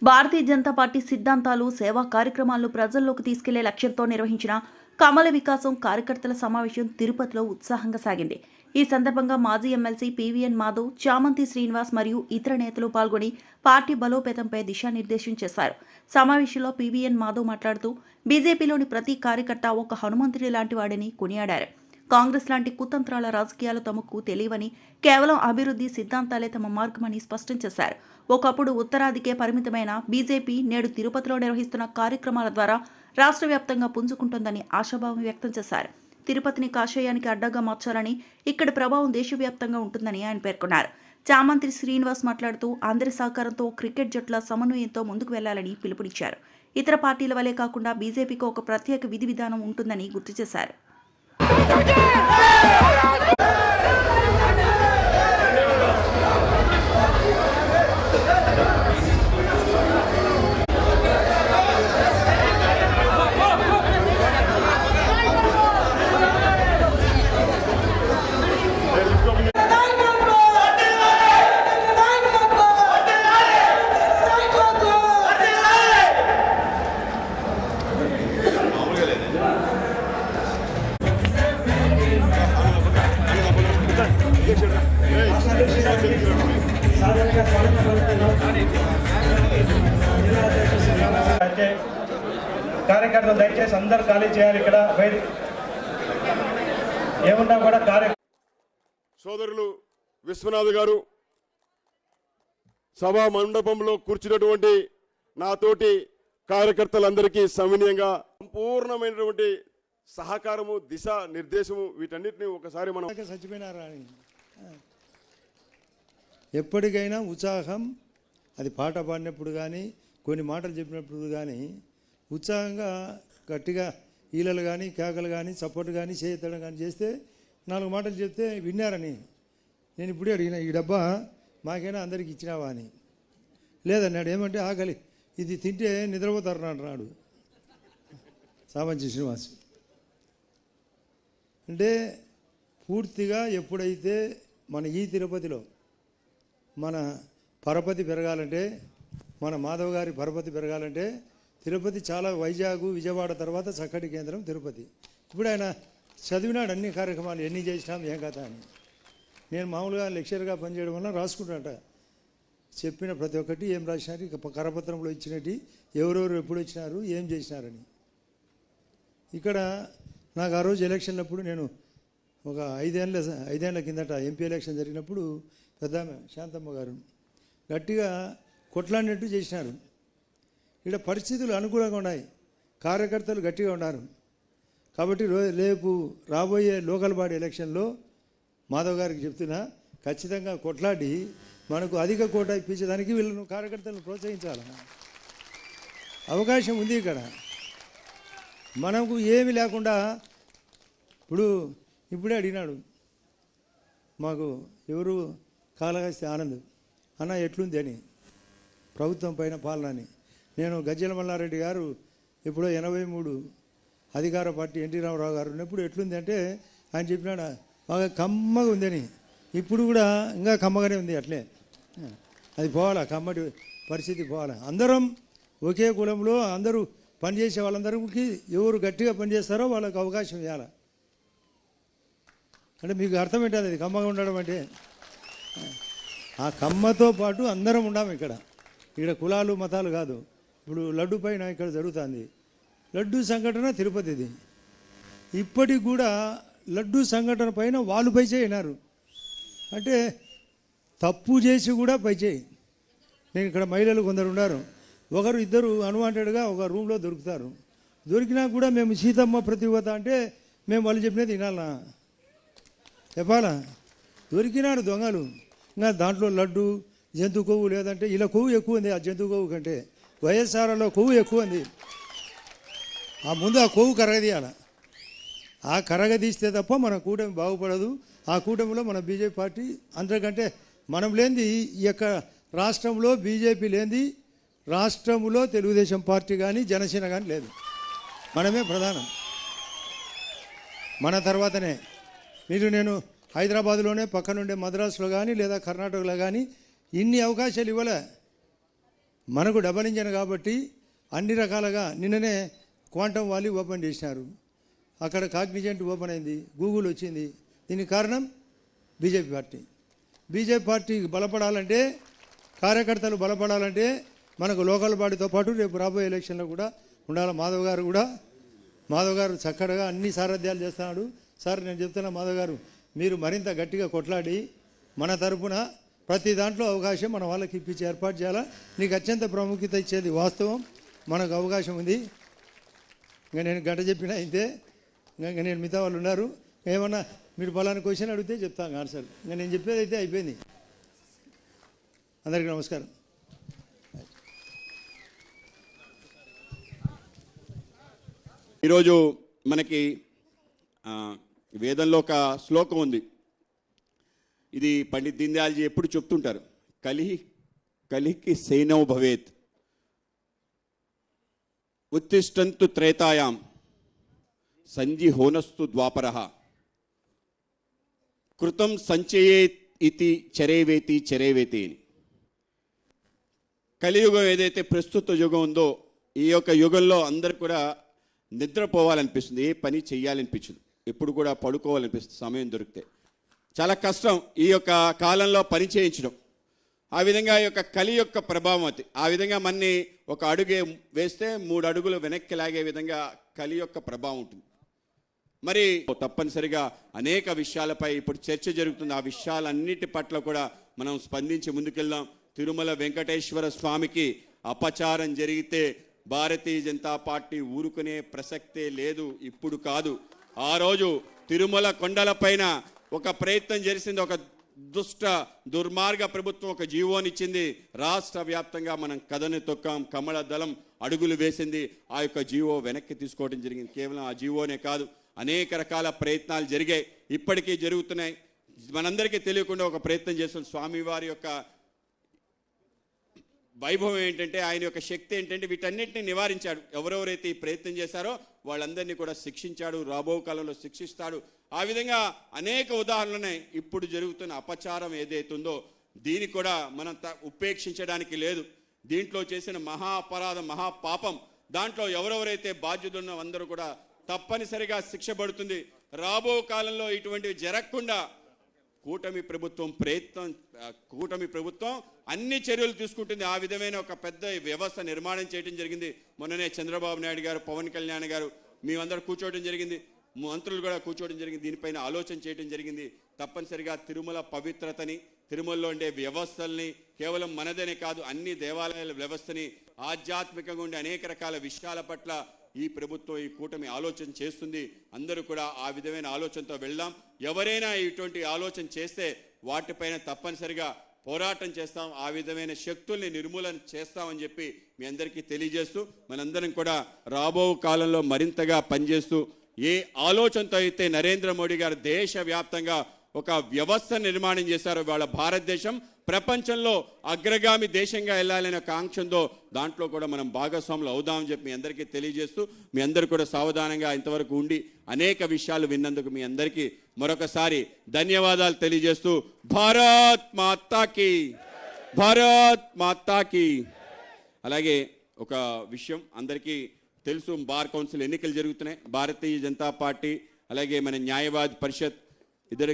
Bharatiya Janata party సిద్ధాంతాలు, సేవా కార్యక్రమాలను ప్రజల్లోకి తీసుకెళ్లే లక్ష్యంతో నిర్వహించిన కమల వికాసం కార్యకర్తల సమావేశం తిరుపతిలో ఉత్సాహంగా సాగింది. ఈ సందర్భంగా మాజీ ఎమ్మెల్సీ పీవీఎన్ మాధవ్, చామంతి శ్రీనివాస్ మరియు ఇతర నేతలు పాల్గొని పార్టీ బలోపేతంపై దిశానిర్దేశం చేశారు. సమావేశంలో పీవీఎన్ మాధవ్ మాట్లాడుతూ బీజేపీలోని ప్రతి కార్యకర్త ఒక హనుమంతుడి లాంటి వాడని కొనియాడారు. కాంగ్రెస్ లాంటి కుతంత్రాల రాజకీయాలు తమకు తెలియవని, కేవలం అభివృద్ధి సిద్ధాంతాలే తమ మార్గమని స్పష్టం చేశారు. ఒకప్పుడు ఉత్తరాదికే పరిమితమైన బీజేపీ నేడు తిరుపతిలో నిర్వహిస్తున్న కార్యక్రమాల ద్వారా రాష్ట్ర వ్యాప్తంగా పుంజుకుంటోందని ఆశాభావం వ్యక్తం చేశారు. తిరుపతిని కాషాయానికి అడ్డగా మార్చాలని, ఇక్కడి ప్రభావం దేశవ్యాప్తంగా ఉంటుందని ఆయన పేర్కొన్నారు. చామంతి శ్రీనివాస్ మాట్లాడుతూ అందరి సహకారంతో క్రికెట్ జట్ల సమన్వయంతో ముందుకు వెళ్లాలని పిలుపునిచ్చారు. ఇతర పార్టీల వలె కాకుండా బీజేపీకి ఒక ప్రత్యేక విధి విధానం ఉంటుందని గుర్తు చేశారు. కార్యకర్తలు దయచేసి అందరూ ఖాళీ చేయాలి. ఇక్కడ ఏమున్నా కూడా సోదరులు విశ్వనాథ్ గారు సభా మండపంలో కూర్చున్నటువంటి నాతోటి కార్యకర్తలందరికీ సవినయంగా సంపూర్ణమైనటువంటి సహకారము, దిశ నిర్దేశము వీటన్నిటిని ఒకసారి మనం చచ్చిపోయినారా అని ఎప్పటికైనా ఉత్సాహం, అది పాట పాడినప్పుడు కానీ కొన్ని మాటలు చెప్పినప్పుడు కానీ ఉత్సాహంగా గట్టిగా ఈలలు కానీ కేకలు కానీ సపోర్ట్ కానీ చేయతడం కానీ చేస్తే 4 మాటలు చెప్తే విన్నారని నేను ఇప్పుడే అడిగిన, ఈ డబ్బా మాకైనా అందరికి ఇచ్చినావా అని. లేదన్నాడు. ఏమంటే ఆకలి, ఇది తింటే నిద్రపోతారు అంటున్నాడు చామంతి శ్రీనివాస్. అంటే పూర్తిగా ఎప్పుడైతే మన ఈ తిరుపతిలో మన పరపతి పెరగాలంటే, మన మాధవ్ గారి పరపతి పెరగాలంటే తిరుపతి చాలా వైజాగ్, విజయవాడ తర్వాత చక్కటి కేంద్రం తిరుపతి. ఇప్పుడు ఆయన చదివినాడు అన్ని కార్యక్రమాలు ఎన్ని చేసినాం ఏం కథ అని. నేను మామూలుగా లెక్చర్గా పనిచేయడం వల్ల రాసుకుంటాట, చెప్పిన ప్రతి ఒక్కటి ఏం రాసినారు, ఇక కరపత్రంలో ఇచ్చినట్టు ఎవరెవరు ఎప్పుడు వచ్చినారు ఏం చేసినారని. ఇక్కడ నాకు ఆ రోజు ఎలక్షన్లప్పుడు నేను ఒక 5 ఏళ్ల కిందట ఎంపీ ఎలక్షన్ జరిగినప్పుడు పెద్ద శాంతమ్మ గారు గట్టిగా కొట్లాడినట్టు చేసినారు. ఇక్కడ పరిస్థితులు అనుకూలంగా ఉన్నాయి, కార్యకర్తలు గట్టిగా ఉన్నారు. కాబట్టి రేపు రాబోయే లోకల్ బాడీ ఎలక్షన్లో మాధవ్ గారికి చెప్తున్నా, ఖచ్చితంగా కొట్లాడి మనకు అధిక కోట ఇప్పించడానికి వీళ్ళను కార్యకర్తలను ప్రోత్సహించాలి. అవకాశం ఉంది ఇక్కడ. మనకు ఏమి లేకుండా ఇప్పుడే అడిగినాడు మాకు ఎవరు కాళహస్తి ఆనంద్ అన్న ఎట్లుంది అని, ప్రభుత్వం పైన పాలన అని. నేను గజ్జల మల్లారెడ్డి గారు ఎప్పుడో 83 అధికార పార్టీ ఎన్టీ రామారావు గారు ఉన్నప్పుడు ఎట్లుంది అంటే ఆయన చెప్పినాడు బాగా కమ్మగా ఉందని. ఇప్పుడు కూడా ఇంకా కమ్మగానే ఉంది. అట్లే అది పోవాలా, కమ్మటి పరిస్థితి పోవాలా. అందరం ఒకే కులంలో అందరూ పనిచేసే వాళ్ళందరికీ ఎవరు గట్టిగా పనిచేస్తారో వాళ్ళకి అవకాశం ఇవ్వాలి. అంటే మీకు అర్థం ఏంటది అది కమ్మగా ఉండడం అంటే? ఆ కమ్మతో పాటు అందరం ఉన్నాము ఇక్కడ. కులాలు మతాలు కాదు. ఇప్పుడు లడ్డు పైన ఇక్కడ జరుగుతుంది లడ్డు సంఘటన తిరుపతిది. ఇప్పటికి కూడా లడ్డు సంఘటన పైన వాళ్ళు పైచేయినారు అంటే తప్పు చేసి కూడా పైచేయి. నేను ఇక్కడ మహిళలు కొందరు ఉన్నారు, ఒకరు ఇద్దరు అన్వాంటెడ్గా ఒక రూమ్లో దొరుకుతారు. దొరికినా కూడా మేము సీతమ్మ ప్రతివత అంటే మేము వాళ్ళు చెప్పినది వినాలనా చెప్పాలా? దొరికినారు దొంగలు. ఇంకా దాంట్లో లడ్డు, జంతు కొవ్వు, లేదంటే ఇలా కొవ్వు ఎక్కువ ఉంది ఆ జంతు కొవ్వు కంటే. వైఎస్ఆర్లో కొవ్వు ఎక్కువ ఉంది. ఆ ముందు ఆ కొవ్వు కరగదీయాల. ఆ కరగదీస్తే తప్ప మన కూటమి బాగుపడదు. ఆ కూటమిలో మన బీజేపీ పార్టీ అంతకంటే మనం లేనిది ఈ యొక్క రాష్ట్రంలో బీజేపీ లేనిది రాష్ట్రంలో తెలుగుదేశం పార్టీ కానీ జనసేన కానీ లేదు. మనమే ప్రధానం. మన తర్వాతనే నేను హైదరాబాద్లోనే పక్కనుండే మద్రాసులో కానీ లేదా కర్ణాటకలో కానీ ఇన్ని అవకాశాలు ఇవ్వలే. మనకు డబల్ ఇంజన్ కాబట్టి అన్ని రకాలుగా నిన్ననే క్వాంటమ్ వాలీ ఓపెన్ చేసినారు, అక్కడ కాగ్నిజెంట్ ఓపెన్ అయింది, గూగుల్ వచ్చింది. దీనికి కారణం బీజేపీ పార్టీ. బీజేపీ పార్టీ బలపడాలంటే, కార్యకర్తలు బలపడాలంటే మనకు లోకల్ బాడీతో పాటు రేపు రాబోయే ఎలక్షన్లో కూడా ఉండాలి. మాధవ్ గారు చక్కగా అన్ని సారథ్యాలు చేస్తున్నాడు. సార్ నేను చెప్తున్నా మాధవ్ గారు, మీరు మరింత గట్టిగా కొట్లాడి మన తరపున ప్రతి దాంట్లో అవకాశం మన వాళ్ళకి ఇప్పించి ఏర్పాటు చేయాలా. నీకు అత్యంత ప్రాముఖ్యత ఇచ్చేది వాస్తవం, మనకు అవకాశం ఉంది. ఇంకా నేను గంట చెప్పినా అయితే ఇంకా నేను మిగతా వాళ్ళు ఉన్నారు, ఏమన్నా మీరు పలానా క్వశ్చన్ అడిగితే చెప్తాను ఆన్సర్. ఇంకా నేను చెప్పేది అయితే అయిపోయింది. అందరికీ నమస్కారం. ఈరోజు మనకి వేదంలో ఒక శ్లోకం ఉంది. ఇది పండిత్ దీన్ దయాల్జీ ఎప్పుడు చెప్తుంటారు, కలికి సైనౌ భవేత్ ఉత్తిష్టంతు త్రేతాయాం సంజిహోనస్తు ద్వాపరః కృతం సంచయేత్ ఇతి చరేవేతి చరేవేతి అని. కలియుగం ఏదైతే ప్రస్తుత యుగం ఉందో, ఈ యొక్క యుగంలో అందరు కూడా నిద్రపోవాలనిపిస్తుంది, ఏ పని చేయాలనిపించదు, ఎప్పుడు కూడా పడుకోవాలనిపిస్తుంది సమయం దొరికితే. చాలా కష్టం ఈ యొక్క కాలంలో పని చేయించడం. ఆ విధంగా ఈ యొక్క కలి యొక్క ప్రభావం అది. ఆ విధంగా మనని ఒక అడుగే వేస్తే 3 అడుగులు వెనక్కి లాగే విధంగా కలి యొక్క ప్రభావం ఉంటుంది. మరి తప్పనిసరిగా అనేక విషయాలపై ఇప్పుడు చర్చ జరుగుతుంది. ఆ విషయాలన్నిటి పట్ల కూడా మనం స్పందించి ముందుకెళ్దాం. తిరుమల వెంకటేశ్వర స్వామికి అపచారం జరిగితే భారతీయ జనతా పార్టీ ఊరుకునే ప్రసక్తే లేదు, ఇప్పుడు కాదు. ఆ రోజు తిరుమల కొండలపైన ఒక ప్రయత్నం చేసింది, ఒక దుర్మార్గ ప్రభుత్వం ఒక జీవోనిచ్చింది. రాష్ట్ర వ్యాప్తంగా మనం కథని తొక్కాం, కమల దళం అడుగులు వేసింది. ఆ యొక్క జీవో వెనక్కి తీసుకోవడం జరిగింది. కేవలం ఆ జీవోనే కాదు, అనేక రకాల ప్రయత్నాలు జరిగాయి, ఇప్పటికీ జరుగుతున్నాయి. మనందరికీ తెలియకుండా ఒక ప్రయత్నం చేస్తున్న స్వామివారి యొక్క వైభవం ఏంటంటే, ఆయన యొక్క శక్తి ఏంటంటే వీటన్నిటిని నివారించాడు. ఎవరెవరైతే ఈ ప్రయత్నం చేశారో వాళ్ళందరినీ కూడా శిక్షించాడు, రాబో కాలంలో శిక్షిస్తాడు. ఆ విధంగా అనేక ఉదాహరణలు ఇప్పుడు జరుగుతున్న అపచారం ఏదైతుందో దీన్ని కూడా మనం ఉపేక్షించడానికి లేదు. దీంట్లో చేసిన మహా అపరాధం, మహాపాపం, దాంట్లో ఎవరెవరైతే బాధ్యులున్నో అందరూ కూడా తప్పనిసరిగా శిక్ష పడుతుంది. రాబో కాలంలో ఇటువంటివి జరగకుండా కూటమి ప్రభుత్వం అన్ని చర్యలు తీసుకుంటుంది. ఆ విధమైన ఒక పెద్ద వ్యవస్థ నిర్మాణం చేయడం జరిగింది. మొన్ననే చంద్రబాబు నాయుడు గారు, పవన్ కళ్యాణ్ గారు మేమందరూ కూర్చోవడం జరిగింది, మంత్రులు కూడా కూర్చోవడం జరిగింది, దీనిపైన ఆలోచన చేయడం జరిగింది. తప్పనిసరిగా తిరుమల పవిత్రతని, తిరుమలలో ఉండే వ్యవస్థల్ని, కేవలం మనదనే కాదు అన్ని దేవాలయాల వ్యవస్థని, ఆధ్యాత్మికంగా ఉండే అనేక రకాల విషయాల పట్ల ఈ ప్రభుత్వం, ఈ కూటమి ఆలోచన చేస్తుంది. అందరూ కూడా ఆ విధమైన ఆలోచనతో వెళ్దాం. ఎవరైనా ఇటువంటి ఆలోచన చేస్తే వాటిపైన తప్పనిసరిగా పోరాటం చేస్తాం, ఆ విధమైన శక్తుల్ని నిర్మూలన చేస్తామని చెప్పి మీ అందరికీ తెలియజేస్తూ, మనందరం కూడా రాబో కాలంలో మరింతగా పనిచేస్తూ, ఏ ఆలోచనతో అయితే నరేంద్ర మోడీ గారు దేశవ్యాప్తంగా ఒక వ్యవస్థ నిర్మాణం చేశారో, వాళ్ళ భారతదేశం ప్రపంచంలో అగ్రగామి దేశంగా వెళ్ళాలనే కాంక్షంతో దాంట్లో కూడా మనం భాగస్వాములు అవుదామని చెప్పి మీ అందరికీ తెలియజేస్తూ, మీ అందరూ కూడా సావధానంగా ఇంతవరకు ఉండి అనేక విషయాలు విన్నందుకు మీ అందరికీ మరొకసారి ధన్యవాదాలు తెలియజేస్తూ, భారత్ మాతాకి, భారత్ మాతాకి. అలాగే ఒక విషయం అందరికీ తెలుసు, బార్ కౌన్సిల్ ఎన్నికలు జరుగుతున్నాయి. భారతీయ జనతా పార్టీ అలాగే మన న్యాయవాద పరిషత్ ఇద్దరు